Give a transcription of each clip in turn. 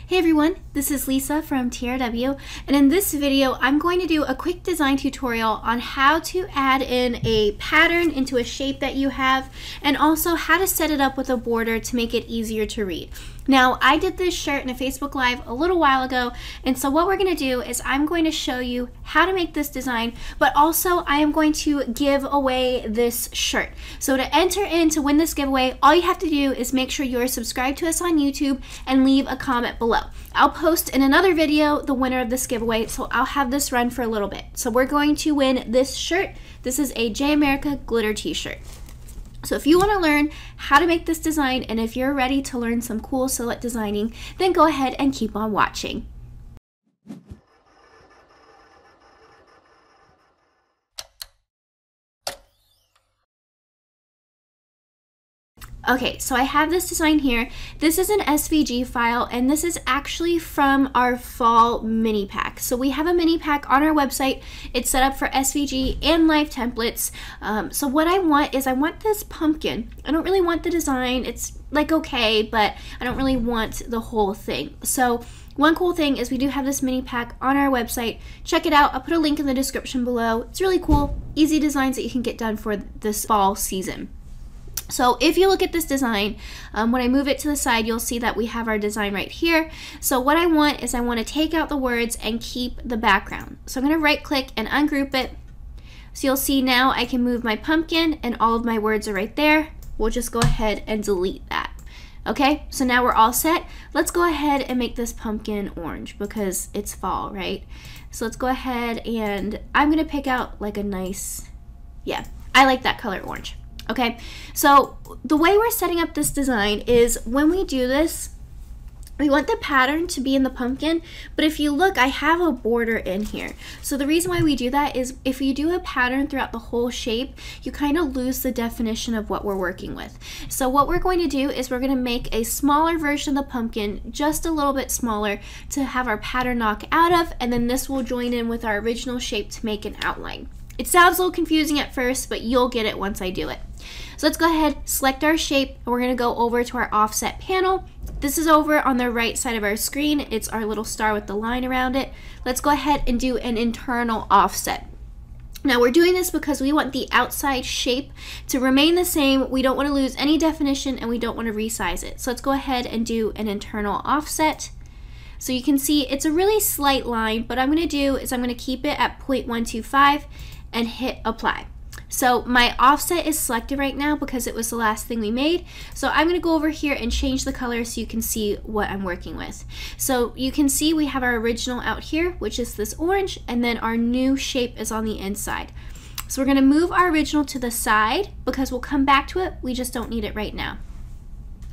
Hey everyone, this is Lisa from TRW, and in this video I'm going to do a quick design tutorial on how to add in a pattern into a shape that you have, and also how to set it up with a border to make it easier to read. Now, I did this shirt in a Facebook Live a little while ago, and so what we're going to do is I'm going to show you how to make this design, but also I am going to give away this shirt. So to enter in to win this giveaway, all you have to do is make sure you're subscribed to us on YouTube and leave a comment below. I'll post in another video the winner of this giveaway, so I'll have this run for a little bit. So we're going to win this shirt. This is a J America glitter t-shirt. So if you want to learn how to make this design, and if you're ready to learn some cool silhouette designing, then go ahead and keep on watching. Okay, so I have this design here. This is an SVG file, and this is actually from our fall mini pack. So we have a mini pack on our website. It's set up for SVG and live templates. So what I want is I want this pumpkin. I don't really want the design. It's like okay, but I don't really want the whole thing. So one cool thing is we do have this mini pack on our website. Check it out. I'll put a link in the description below. It's really cool, easy designs that you can get done for this fall season. So if you look at this design, when I move it to the side, you'll see that we have our design right here. So what I want is I want to take out the words and keep the background. So I'm going to right click and ungroup it. So you'll see now I can move my pumpkin and all of my words are right there. We'll just go ahead and delete that. Okay, so now we're all set. Let's go ahead and make this pumpkin orange because it's fall, right? So let's go ahead and I'm going to pick out like a nice, yeah, I like that color orange. Okay, so the way we're setting up this design is when we do this, we want the pattern to be in the pumpkin, but if you look, I have a border in here. So the reason why we do that is if you do a pattern throughout the whole shape, you kind of lose the definition of what we're working with. So what we're going to do is we're going to make a smaller version of the pumpkin, just a little bit smaller, to have our pattern knock out of, and then this will join in with our original shape to make an outline. It sounds a little confusing at first, but you'll get it once I do it. So let's go ahead, select our shape, and we're going to go over to our offset panel. This is over on the right side of our screen. It's our little star with the line around it. Let's go ahead and do an internal offset. Now we're doing this because we want the outside shape to remain the same. We don't want to lose any definition and we don't want to resize it. So let's go ahead and do an internal offset. So you can see it's a really slight line, but what I'm going to do is I'm going to keep it at 0.125 and hit apply. So my offset is selected right now because it was the last thing we made. So I'm going to go over here and change the color so you can see what I'm working with. So you can see we have our original out here, which is this orange, and then our new shape is on the inside. So we're going to move our original to the side because we'll come back to it. We just don't need it right now.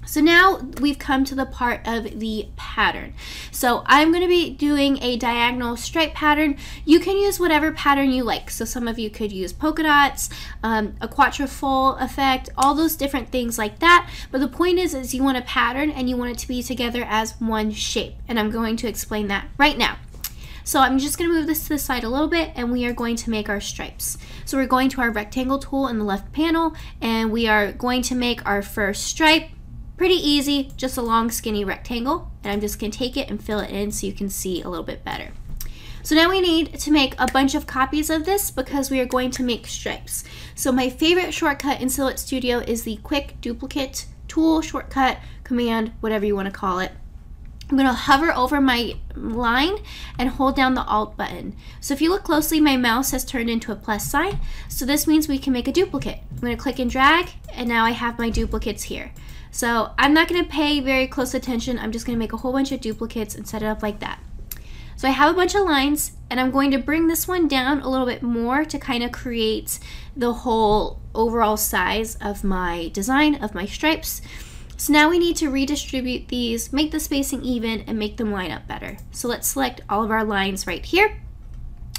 So now we've come to the part of the pattern. So I'm going to be doing a diagonal stripe pattern. You can use whatever pattern you like. So some of you could use polka dots, a quatrefoil effect, all those different things like that. But the point is you want a pattern and you want it to be together as one shape. And I'm going to explain that right now. So I'm just going to move this to the side a little bit and we are going to make our stripes. So we're going to our rectangle tool in the left panel and we are going to make our first stripe. Pretty easy, just a long skinny rectangle, and I'm just going to take it and fill it in so you can see a little bit better. So now we need to make a bunch of copies of this because we are going to make stripes. So my favorite shortcut in Silhouette Studio is the quick duplicate tool, shortcut, command, whatever you want to call it. I'm going to hover over my line and hold down the Alt button. So if you look closely, my mouse has turned into a plus sign, so this means we can make a duplicate. I'm going to click and drag, and now I have my duplicates here. So I'm not going to pay very close attention. I'm just going to make a whole bunch of duplicates and set it up like that. So I have a bunch of lines and I'm going to bring this one down a little bit more to kind of create the whole overall size of my design, of my stripes. So now we need to redistribute these, make the spacing even, and make them line up better. So let's select all of our lines right here.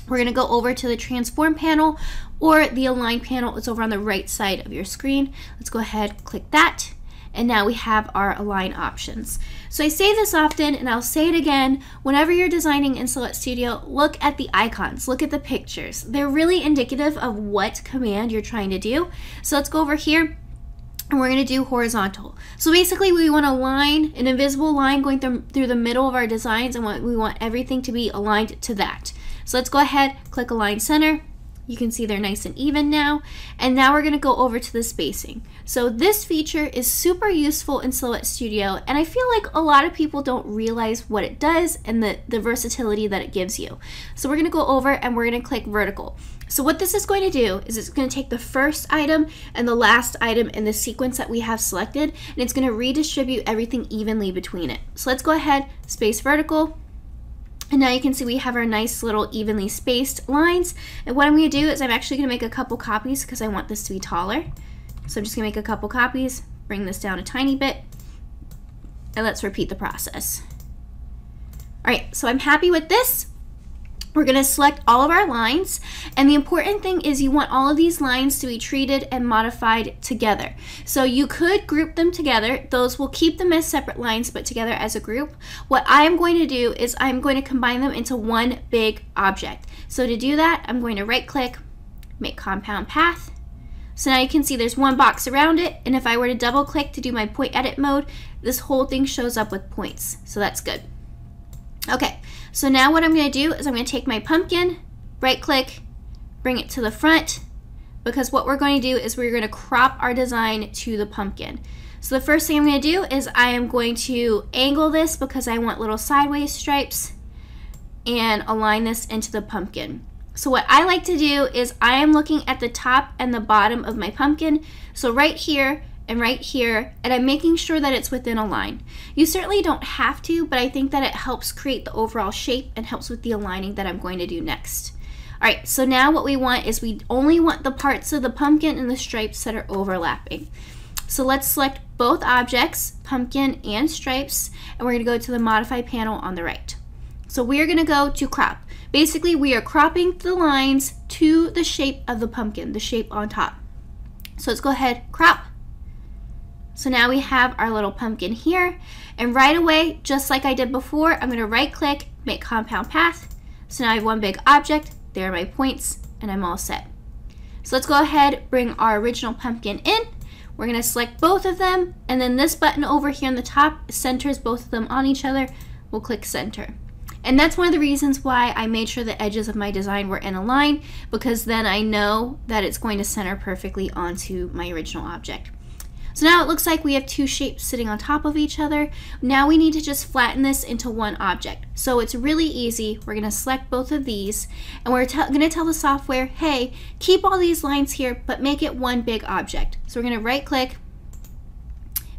We're going to go over to the transform panel, or the align panel is over on the right side of your screen. Let's go ahead, click that. And now we have our align options. So I say this often and I'll say it again, whenever you're designing in Silhouette Studio, look at the icons, look at the pictures. They're really indicative of what command you're trying to do. So let's go over here and we're going to do horizontal. So basically we want a line, an invisible line going through the middle of our designs, and we want everything to be aligned to that. So let's go ahead, click Align Center. You can see they're nice and even now. And now we're going to go over to the spacing. So this feature is super useful in Silhouette Studio, and I feel like a lot of people don't realize what it does and the versatility that it gives you. So we're going to go over and we're going to click vertical. So what this is going to do is it's going to take the first item and the last item in the sequence that we have selected, and it's going to redistribute everything evenly between it. So let's go ahead, space vertical. And now you can see we have our nice little evenly spaced lines. And what I'm going to do is I'm actually going to make a couple copies because I want this to be taller. So I'm just going to make a couple copies, bring this down a tiny bit, and let's repeat the process. All right, so I'm happy with this. We're going to select all of our lines, and the important thing is you want all of these lines to be treated and modified together. So you could group them together. Those will keep them as separate lines but together as a group. What I'm going to do is I'm going to combine them into one big object. So to do that, I'm going to right click, make compound path. So now you can see there's one box around it, and if I were to double click to do my point edit mode, this whole thing shows up with points. So that's good. Okay, so now what I'm going to do is I'm going to take my pumpkin, right click, bring it to the front, because what we're going to do is we're going to crop our design to the pumpkin. So the first thing I'm going to do is I am going to angle this because I want little sideways stripes and align this into the pumpkin. So what I like to do is I am looking at the top and the bottom of my pumpkin, so right here and right here, and I'm making sure that it's within a line. You certainly don't have to, but I think that it helps create the overall shape and helps with the aligning that I'm going to do next. All right, so now what we want is we only want the parts of the pumpkin and the stripes that are overlapping. So let's select both objects, pumpkin and stripes, and we're gonna go to the Modify panel on the right. So we're gonna go to crop. Basically, we are cropping the lines to the shape of the pumpkin, the shape on top. So let's go ahead, crop. So now we have our little pumpkin here, and right away, just like I did before, I'm going to right click, make compound path. So now I have one big object, there are my points, and I'm all set. So let's go ahead, bring our original pumpkin in. We're going to select both of them, and then this button over here on the top centers both of them on each other. We'll click center. And that's one of the reasons why I made sure the edges of my design were in a line, because then I know that it's going to center perfectly onto my original object. So now it looks like we have two shapes sitting on top of each other. Now we need to just flatten this into one object. So it's really easy. We're going to select both of these, and we're going to tell the software, hey, keep all these lines here, but make it one big object. So we're going to right click,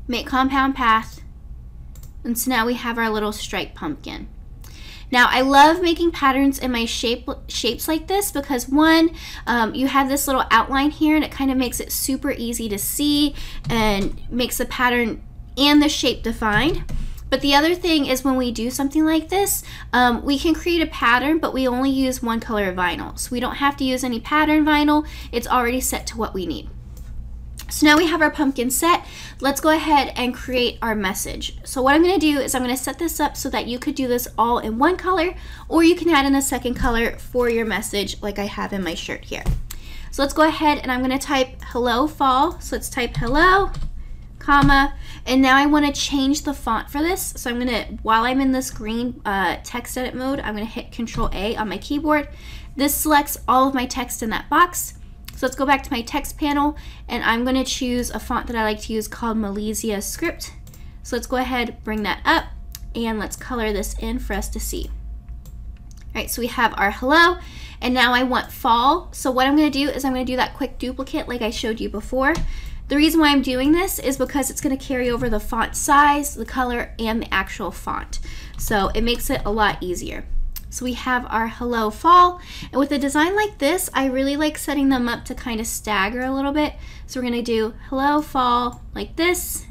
make compound path, and so now we have our little striped pumpkin. Now I love making patterns in my shapes like this because one, you have this little outline here and it kind of makes it super easy to see and makes the pattern and the shape defined. But the other thing is when we do something like this, we can create a pattern, but we only use one color of vinyl. So we don't have to use any pattern vinyl. It's already set to what we need. So now we have our pumpkin set. Let's go ahead and create our message. So what I'm going to do is I'm going to set this up so that you could do this all in one color, or you can add in a second color for your message like I have in my shirt here. So let's go ahead and I'm going to type hello fall. So let's type hello, comma, and now I want to change the font for this. So I'm going to, while I'm in this green text edit mode, I'm going to hit Control A on my keyboard. This selects all of my text in that box. So let's go back to my text panel, and I'm going to choose a font that I like to use called Malaysia Script. So let's go ahead, bring that up, and let's color this in for us to see. All right, so we have our hello, and now I want fall. So what I'm going to do is I'm going to do that quick duplicate like I showed you before. The reason why I'm doing this is because it's going to carry over the font size, the color, and the actual font. So it makes it a lot easier. So we have our hello fall, and with a design like this, I really like setting them up to kind of stagger a little bit. So we're going to do hello fall like this,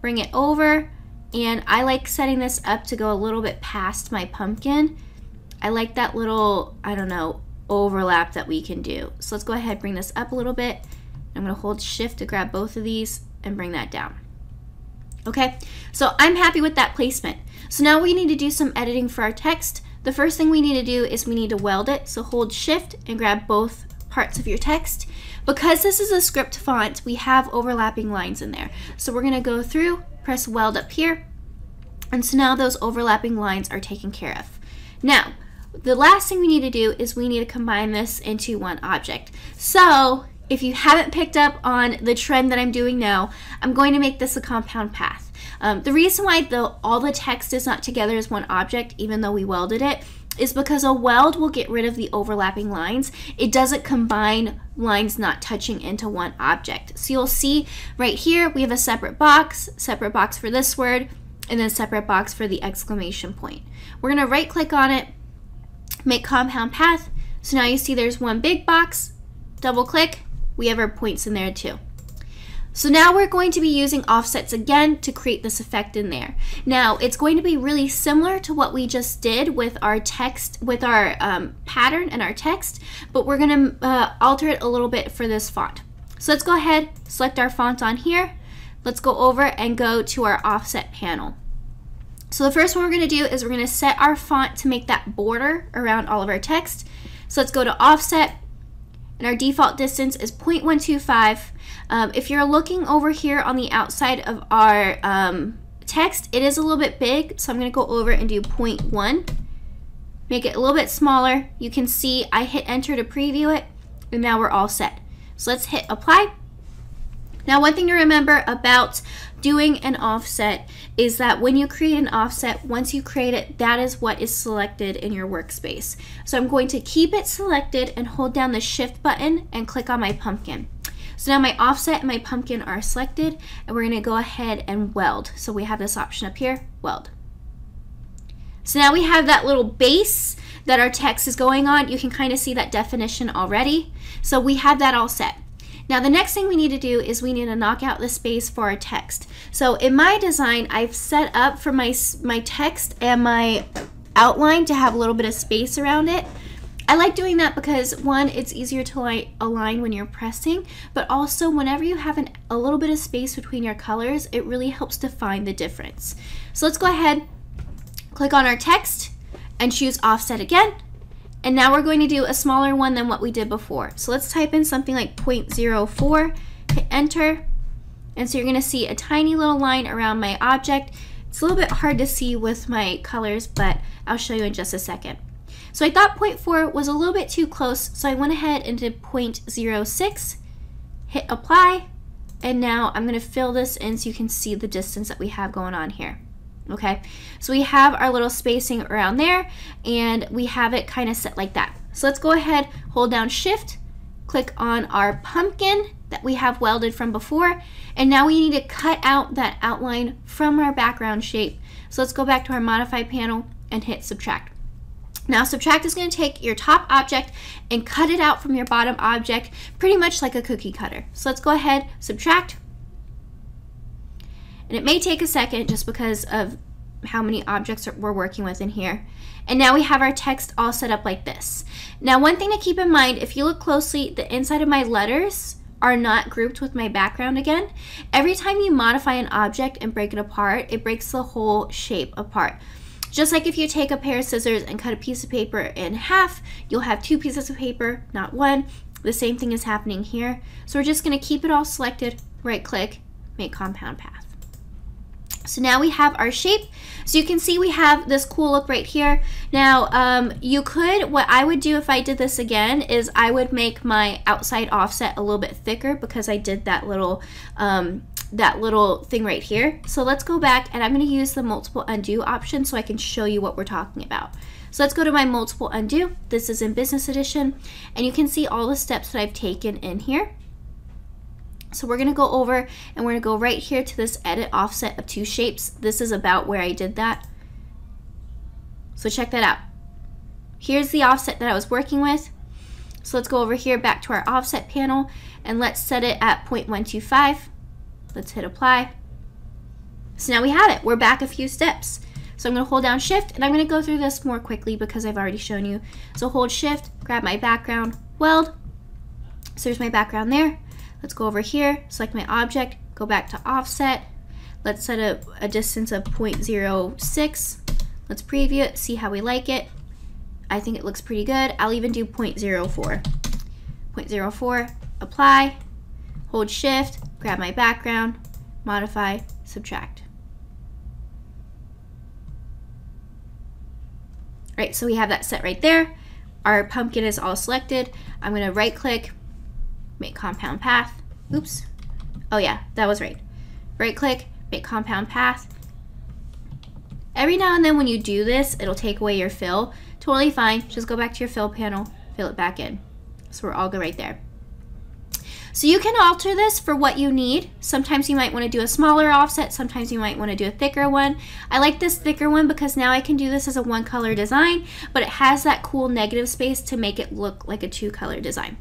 bring it over, and I like setting this up to go a little bit past my pumpkin. I like that little, I don't know, overlap that we can do. So let's go ahead, bring this up a little bit. I'm going to hold shift to grab both of these and bring that down. Okay, so I'm happy with that placement. So now we need to do some editing for our text. The first thing we need to do is we need to weld it. So hold shift and grab both parts of your text. Because this is a script font, we have overlapping lines in there. So we're gonna go through, press Weld up here, and so now those overlapping lines are taken care of. Now, the last thing we need to do is we need to combine this into one object. So if you haven't picked up on the trend that I'm doing now, I'm going to make this a compound path. The reason why all the text is not together as one object, even though we welded it, is because a weld will get rid of the overlapping lines. It doesn't combine lines not touching into one object. So you'll see right here, we have a separate box for this word, and then a separate box for the exclamation point. We're gonna right click on it, make compound path. So now you see there's one big box, double click, we have our points in there too. So now we're going to be using offsets again to create this effect in there. Now it's going to be really similar to what we just did with our text, with our pattern and our text, but we're gonna alter it a little bit for this font. So let's go ahead, select our font on here. Let's go over and go to our offset panel. So the first one we're going to do is we're going to set our font to make that border around all of our text. So let's go to offset, and our default distance is 0.125. If you're looking over here on the outside of our text, it is a little bit big, so I'm going to go over and do 0.1. Make it a little bit smaller. You can see I hit enter to preview it, and now we're all set. So let's hit apply. Now, one thing to remember about doing an offset is that when you create an offset, once you create it, that is what is selected in your workspace. So I'm going to keep it selected and hold down the shift button and click on my pumpkin. So now my offset and my pumpkin are selected, and we're gonna go ahead and weld. So we have this option up here, weld. So now we have that little base that our text is going on. You can kind of see that definition already. So we have that all set. Now the next thing we need to do is we need to knock out the space for our text. So in my design, I've set up for my text and my outline to have a little bit of space around it. I like doing that because one, it's easier to align when you're pressing, but also whenever you have a little bit of space between your colors, it really helps define the difference. So let's go ahead, click on our text and choose offset again. And now we're going to do a smaller one than what we did before. So let's type in something like 0.04, hit enter. And so you're gonna see a tiny little line around my object. It's a little bit hard to see with my colors, but I'll show you in just a second. So I thought 0.4 was a little bit too close, so I went ahead and did 0.06, hit apply, and now I'm gonna fill this in so you can see the distance that we have going on here. Okay, so we have our little spacing around there, and we have it kind of set like that. So let's go ahead, hold down shift, click on our pumpkin that we have welded from before, and now we need to cut out that outline from our background shape. So let's go back to our modify panel and hit subtract. Now subtract is going to take your top object and cut it out from your bottom object, pretty much like a cookie cutter. So let's go ahead, subtract. And it may take a second just because of how many objects we're working with in here. And now we have our text all set up like this. Now one thing to keep in mind, if you look closely, the inside of my letters are not grouped with my background again. Every time you modify an object and break it apart, it breaks the whole shape apart. Just like if you take a pair of scissors and cut a piece of paper in half, you'll have two pieces of paper, not one. The same thing is happening here. So we're just gonna keep it all selected, right click, make compound path. So now we have our shape. So you can see we have this cool look right here. Now, what I would do if I did this again is I would make my outside offset a little bit thicker because I did that little thing right here. So let's go back, and I'm gonna use the multiple undo option so I can show you what we're talking about. So let's go to my multiple undo. This is in business edition, and you can see all the steps that I've taken in here. So we're gonna go over and we're gonna go right here to this edit offset of two shapes. This is about where I did that. So check that out. Here's the offset that I was working with. So let's go over here back to our offset panel, and let's set it at 0.125. Let's hit apply. So now we have it. We're back a few steps. So I'm gonna hold down shift, and I'm gonna go through this more quickly because I've already shown you. So hold shift, grab my background, weld. So there's my background there. Let's go over here, select my object, go back to offset. Let's set a distance of 0.06. Let's preview it, see how we like it. I think it looks pretty good. I'll even do 0.04. 0.04, apply, hold shift, grab my background, modify, subtract. Right, so we have that set right there. Our pumpkin is all selected. I'm gonna right click, make compound path. Oops. Oh yeah, that was right. Right click, make compound path. Every now and then when you do this, it'll take away your fill. Totally fine. Just go back to your fill panel, fill it back in. So we're all good right there. So you can alter this for what you need. Sometimes you might want to do a smaller offset. Sometimes you might want to do a thicker one. I like this thicker one because now I can do this as a one color design, but it has that cool negative space to make it look like a two color design.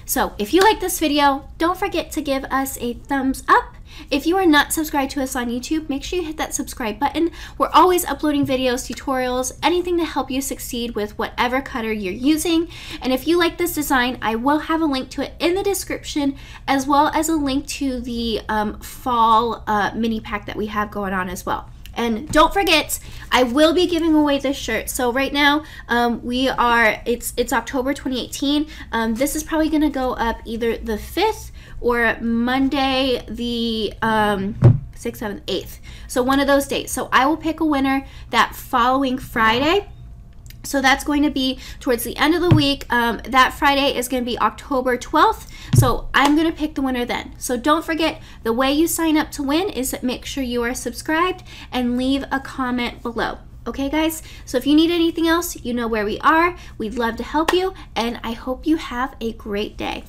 So if you like this video, don't forget to give us a thumbs up. If you are not subscribed to us on YouTube, make sure you hit that subscribe button. We're always uploading videos, tutorials, anything to help you succeed with whatever cutter you're using. And if you like this design, I will have a link to it in the description, as well as a link to the fall mini pack that we have going on as well. And don't forget, I will be giving away this shirt. So right now, it's October 2018. This is probably gonna go up either the 5th or Monday the 6th, 7th, 8th. So one of those days. So I will pick a winner that following Friday. So that's going to be towards the end of the week. That Friday is going to be October 12th. So I'm going to pick the winner then. So don't forget, the way you sign up to win is to make sure you are subscribed and leave a comment below. Okay, guys? So if you need anything else, you know where we are. We'd love to help you, and I hope you have a great day.